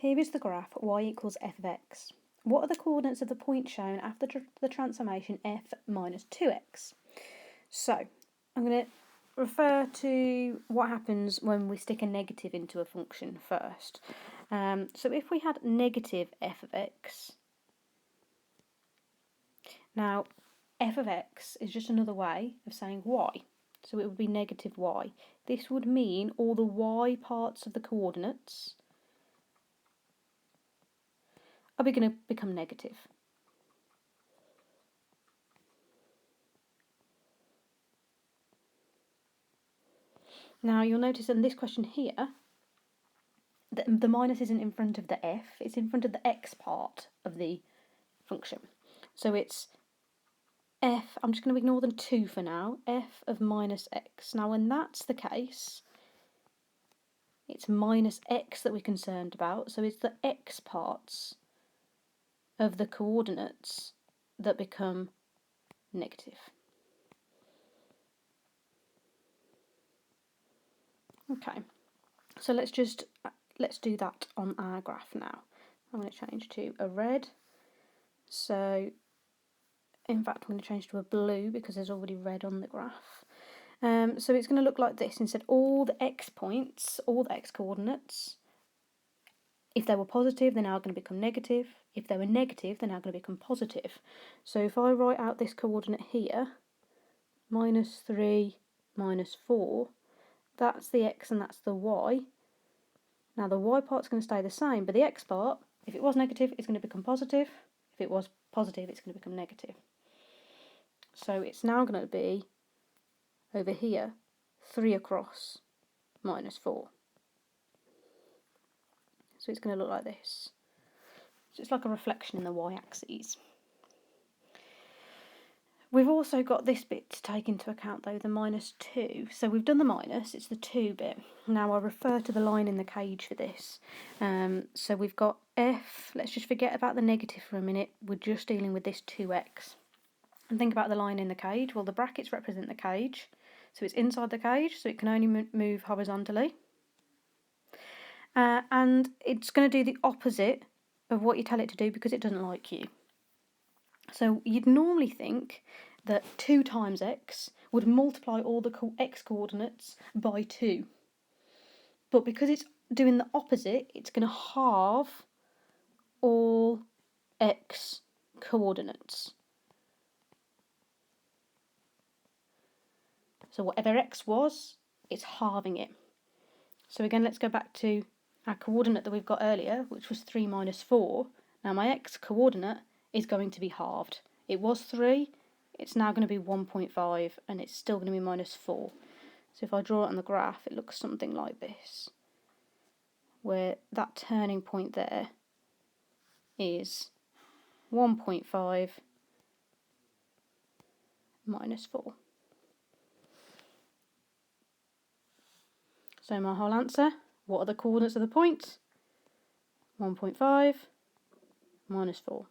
Here is the graph y equals f of x. What are the coordinates of the point shown after the transformation f minus 2x? So, I'm going to refer to what happens when we stick a negative into a function first. So if we had negative f of x, now f of x is just another way of saying y, so it would be negative y. This would mean all the y parts of the coordinates are going to become negative. Now you'll notice in this question here that the minus isn't in front of the f, it's in front of the x part of the function. So it's f, I'm just going to ignore the 2 for now, f of minus x. Now when that's the case, it's minus x that we're concerned about, so it's the x parts of the coordinates that become negative. Okay, so let's do that on our graph now. I'm going to change to a red. So, in fact, I'm going to change to a blue because there's already red on the graph. So it's going to look like this. Instead, all the x points, all the x coordinates, if they were positive, they're now going to become negative. If they were negative, they're now going to become positive. So if I write out this coordinate here, minus 3, minus 4, that's the x and that's the y. Now the y part's going to stay the same, but the x part, if it was negative, it's going to become positive. If it was positive, it's going to become negative. So it's now going to be, over here, 3 across, minus 4. So it's going to look like this. So it's like a reflection in the y-axis. We've also got this bit to take into account though, the minus 2. So we've done the minus, it's the 2 bit. Now I'll refer to the line in the cage for this. So we've got f, let's just forget about the negative for a minute, we're just dealing with this 2x. And think about the line in the cage. Well, the brackets represent the cage, so it's inside the cage, so it can only move horizontally. And it's going to do the opposite of what you tell it to do because it doesn't like you. So you'd normally think that 2 times x would multiply all the x coordinates by 2. But because it's doing the opposite, it's going to halve all x coordinates. So whatever x was, it's halving it. So again, let's go back to our coordinate that we've got earlier, which was 3 minus 4. Now my x coordinate is going to be halved. It was 3, it's now going to be 1.5, and it's still going to be minus 4. So if I draw it on the graph, it looks something like this, where that turning point there is 1.5 minus 4. So my whole answer, what are the coordinates of the point? 1.5 minus 4.